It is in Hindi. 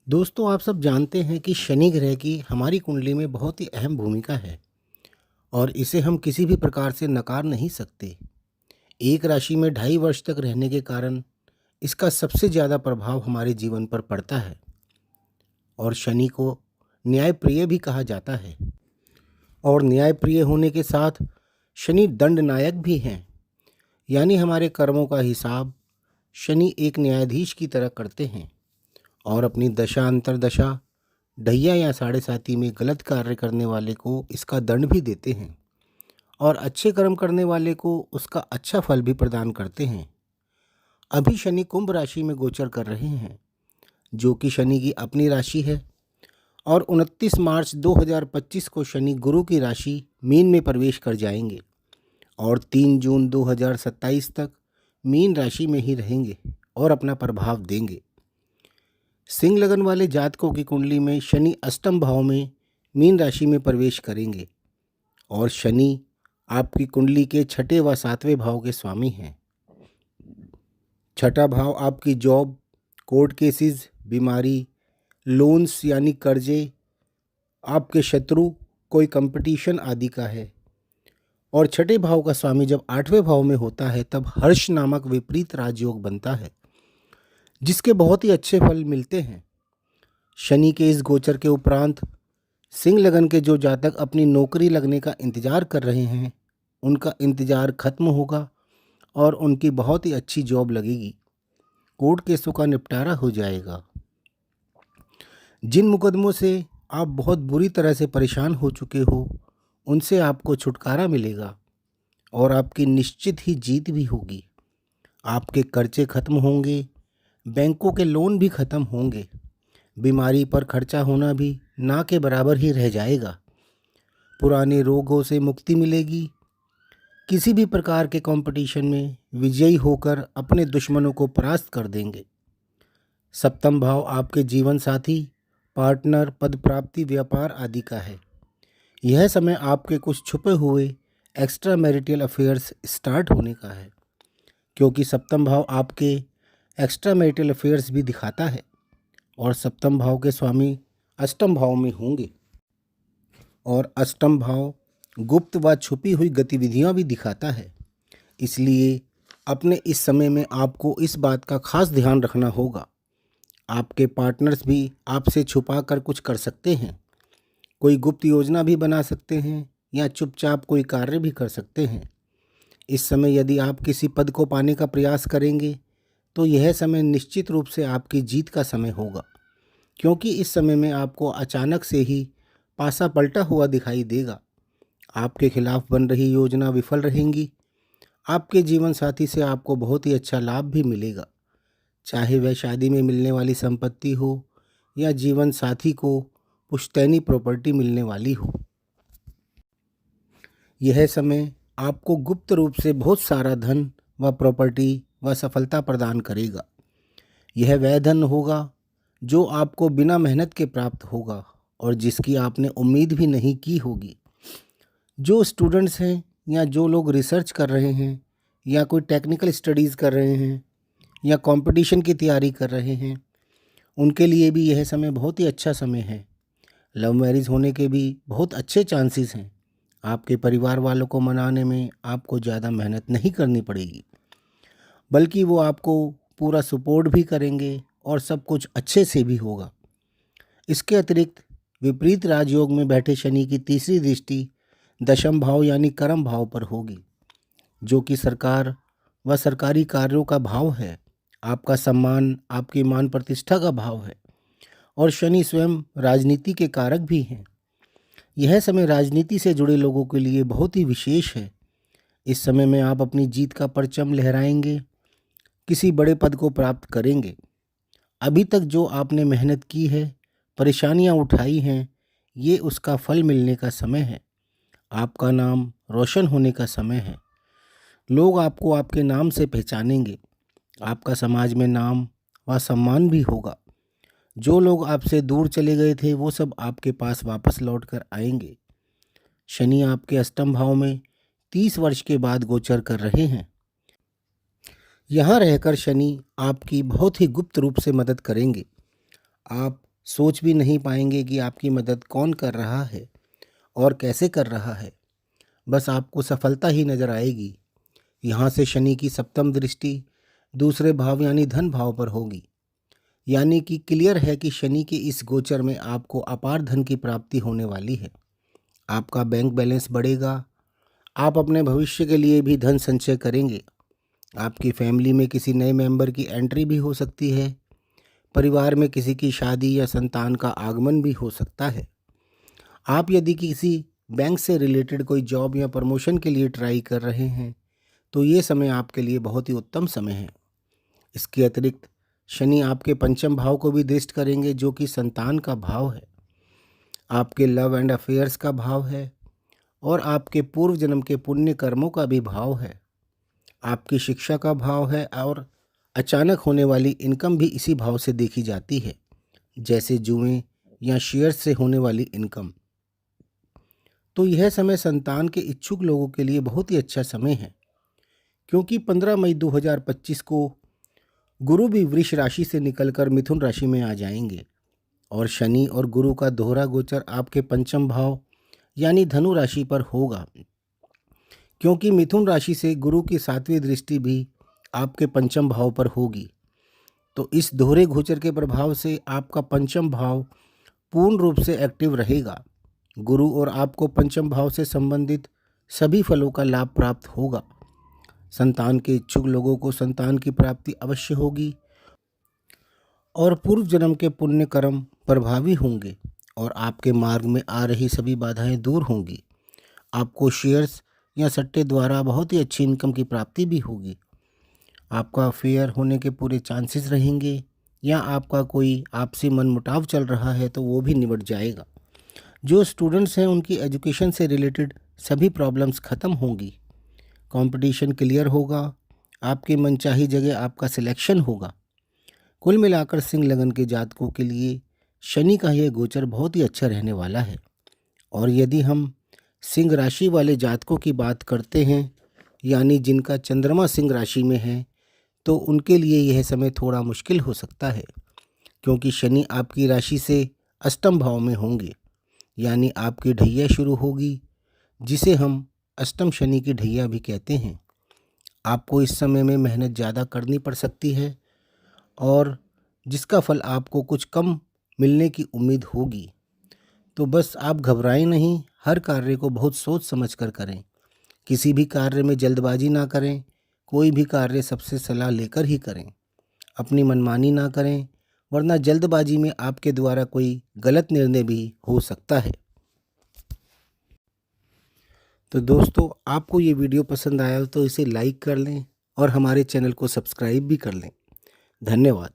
दोस्तों, आप सब जानते हैं कि शनि ग्रह की हमारी कुंडली में बहुत ही अहम भूमिका है और इसे हम किसी भी प्रकार से नकार नहीं सकते। एक राशि में 2.5 वर्ष तक रहने के कारण इसका सबसे ज़्यादा प्रभाव हमारे जीवन पर पड़ता है और शनि को न्यायप्रिय भी कहा जाता है। और न्यायप्रिय होने के साथ शनि दंडनायक भी हैं, यानी हमारे कर्मों का हिसाब शनि एक न्यायाधीश की तरह करते हैं और अपनी दशा अंतरदशा ढैया या साढ़े साती में गलत कार्य करने वाले को इसका दंड भी देते हैं और अच्छे कर्म करने वाले को उसका अच्छा फल भी प्रदान करते हैं। अभी शनि कुंभ राशि में गोचर कर रहे हैं, जो कि शनि की अपनी राशि है, और 29 मार्च 2025 को शनि गुरु की राशि मीन में प्रवेश कर जाएंगे और 3 जून 2027 तक मीन राशि में ही रहेंगे और अपना प्रभाव देंगे। सिंह लगन वाले जातकों की कुंडली में शनि अष्टम भाव में मीन राशि में प्रवेश करेंगे और शनि आपकी कुंडली के छठे व सातवें भाव के स्वामी हैं। छठा भाव आपकी जॉब, कोर्ट केसेस, बीमारी, लोन्स यानी कर्जे, आपके शत्रु, कोई कंपटीशन आदि का है। और छठे भाव का स्वामी जब 8वें भाव में होता है तब हर्ष नामक विपरीत राजयोग बनता है, जिसके बहुत ही अच्छे फल मिलते हैं। शनि के इस गोचर के उपरांत सिंह लगन के जो जातक अपनी नौकरी लगने का इंतज़ार कर रहे हैं, उनका इंतज़ार खत्म होगा और उनकी बहुत ही अच्छी जॉब लगेगी। कोर्ट केसों का निपटारा हो जाएगा। जिन मुकदमों से आप बहुत बुरी तरह से परेशान हो चुके हो, उनसे आपको छुटकारा मिलेगा और आपकी निश्चित ही जीत भी होगी। आपके कर्जे खत्म होंगे, बैंकों के लोन भी खत्म होंगे, बीमारी पर खर्चा होना भी ना के बराबर ही रह जाएगा। पुराने रोगों से मुक्ति मिलेगी। किसी भी प्रकार के कंपटीशन में विजयी होकर अपने दुश्मनों को परास्त कर देंगे। सप्तम भाव आपके जीवन साथी, पार्टनर, पद प्राप्ति, व्यापार आदि का है। यह समय आपके कुछ छुपे हुए एक्स्ट्रा मैरिटल अफेयर्स स्टार्ट होने का है, क्योंकि सप्तम भाव आपके एक्स्ट्रा मैरिटल अफेयर्स भी दिखाता है और सप्तम भाव के स्वामी अष्टम भाव में होंगे और अष्टम भाव गुप्त व छुपी हुई गतिविधियां भी दिखाता है। इसलिए अपने इस समय में आपको इस बात का खास ध्यान रखना होगा। आपके पार्टनर्स भी आपसे छुपा कर कुछ कर सकते हैं, कोई गुप्त योजना भी बना सकते हैं या चुपचाप कोई कार्य भी कर सकते हैं। इस समय यदि आप किसी पद को पाने का प्रयास करेंगे तो यह समय निश्चित रूप से आपकी जीत का समय होगा, क्योंकि इस समय में आपको अचानक से ही पासा पलटा हुआ दिखाई देगा। आपके खिलाफ बन रही योजना विफल रहेंगी। आपके जीवन साथी से आपको बहुत ही अच्छा लाभ भी मिलेगा, चाहे वह शादी में मिलने वाली संपत्ति हो या जीवन साथी को पुश्तैनी प्रॉपर्टी मिलने वाली हो। यह समय आपको गुप्त रूप से बहुत सारा धन व प्रॉपर्टी व सफलता प्रदान करेगा। यह वह धन होगा जो आपको बिना मेहनत के प्राप्त होगा और जिसकी आपने उम्मीद भी नहीं की होगी। जो स्टूडेंट्स हैं या जो लोग रिसर्च कर रहे हैं या कोई टेक्निकल स्टडीज़ कर रहे हैं या कंपटीशन की तैयारी कर रहे हैं, उनके लिए भी यह समय बहुत ही अच्छा समय है। लव मैरिज होने के भी बहुत अच्छे चांसेस हैं। आपके परिवार वालों को मनाने में आपको ज़्यादा मेहनत नहीं करनी पड़ेगी, बल्कि वो आपको पूरा सपोर्ट भी करेंगे और सब कुछ अच्छे से भी होगा। इसके अतिरिक्त विपरीत राजयोग में बैठे शनि की तीसरी दृष्टि दशम भाव यानी कर्म भाव पर होगी, जो कि सरकार व सरकारी कार्यों का भाव है। आपका सम्मान, आपकी मान प्रतिष्ठा का भाव है और शनि स्वयं राजनीति के कारक भी हैं। यह समय राजनीति से जुड़े लोगों के लिए बहुत ही विशेष है। इस समय में आप अपनी जीत का परचम लहराएंगे, किसी बड़े पद को प्राप्त करेंगे। अभी तक जो आपने मेहनत की है, परेशानियां उठाई हैं, ये उसका फल मिलने का समय है। आपका नाम रोशन होने का समय है। लोग आपको आपके नाम से पहचानेंगे। आपका समाज में नाम व सम्मान भी होगा। जो लोग आपसे दूर चले गए थे वो सब आपके पास वापस लौट कर आएंगे। शनि आपके अष्टम भाव में 30 वर्ष के बाद गोचर कर रहे हैं। यहाँ रहकर शनि आपकी बहुत ही गुप्त रूप से मदद करेंगे। आप सोच भी नहीं पाएंगे कि आपकी मदद कौन कर रहा है और कैसे कर रहा है। बस आपको सफलता ही नज़र आएगी। यहाँ से शनि की सप्तम दृष्टि दूसरे भाव यानी धन भाव पर होगी। यानी कि क्लियर है कि शनि के इस गोचर में आपको अपार धन की प्राप्ति होने वाली है। आपका बैंक बैलेंस बढ़ेगा। आप अपने भविष्य के लिए भी धन संचय करेंगे। आपकी फैमिली में किसी नए मेंबर की एंट्री भी हो सकती है। परिवार में किसी की शादी या संतान का आगमन भी हो सकता है। आप यदि किसी बैंक से रिलेटेड कोई जॉब या प्रमोशन के लिए ट्राई कर रहे हैं तो ये समय आपके लिए बहुत ही उत्तम समय है। इसके अतिरिक्त शनि आपके पंचम भाव को भी दृष्ट करेंगे, जो कि संतान का भाव है, आपके लव एंड अफेयर्स का भाव है और आपके पूर्व जन्म के पुण्य कर्मों का भी भाव है। आपकी शिक्षा का भाव है और अचानक होने वाली इनकम भी इसी भाव से देखी जाती है, जैसे जुए या शेयर से होने वाली इनकम। तो यह समय संतान के इच्छुक लोगों के लिए बहुत ही अच्छा समय है, क्योंकि 15 मई 2025 को गुरु भी वृष राशि से निकलकर मिथुन राशि में आ जाएंगे और शनि और गुरु का दोहरा गोचर आपके पंचम भाव यानी धनु राशि पर होगा। क्योंकि मिथुन राशि से गुरु की 7वीं दृष्टि भी आपके पंचम भाव पर होगी, तो इस दोहरे गोचर के प्रभाव से आपका पंचम भाव पूर्ण रूप से एक्टिव रहेगा। गुरु और आपको पंचम भाव से संबंधित सभी फलों का लाभ प्राप्त होगा। संतान के इच्छुक लोगों को संतान की प्राप्ति अवश्य होगी और पूर्व जन्म के पुण्य कर्म प्रभावी होंगे और आपके मार्ग में आ रही सभी बाधाएं दूर होंगी। आपको शेयर्स या सट्टे द्वारा बहुत ही अच्छी इनकम की प्राप्ति भी होगी। आपका अफेयर होने के पूरे चांसेस रहेंगे या आपका कोई आपसी मनमुटाव चल रहा है तो वो भी निपट जाएगा। जो स्टूडेंट्स हैं उनकी एजुकेशन से रिलेटेड सभी प्रॉब्लम्स ख़त्म होंगी। कंपटीशन क्लियर होगा। आपकी मनचाही जगह आपका सिलेक्शन होगा। कुल मिलाकर सिंह लगन के जातकों के लिए शनि का यह गोचर बहुत ही अच्छा रहने वाला है। और यदि हम सिंह राशि वाले जातकों की बात करते हैं, यानी जिनका चंद्रमा सिंह राशि में है, तो उनके लिए यह समय थोड़ा मुश्किल हो सकता है, क्योंकि शनि आपकी राशि से अष्टम भाव में होंगे। यानी आपकी ढैया शुरू होगी, जिसे हम अष्टम शनि की ढैया भी कहते हैं। आपको इस समय में मेहनत ज़्यादा करनी पड़ सकती है और जिसका फल आपको कुछ कम मिलने की उम्मीद होगी। तो बस आप घबराएं नहीं, हर कार्य को बहुत सोच समझ कर करें। किसी भी कार्य में जल्दबाजी ना करें। कोई भी कार्य सबसे सलाह लेकर ही करें। अपनी मनमानी ना करें, वरना जल्दबाजी में आपके द्वारा कोई गलत निर्णय भी हो सकता है। तो दोस्तों, आपको ये वीडियो पसंद आया तो इसे लाइक कर लें और हमारे चैनल को सब्सक्राइब भी कर लें। धन्यवाद।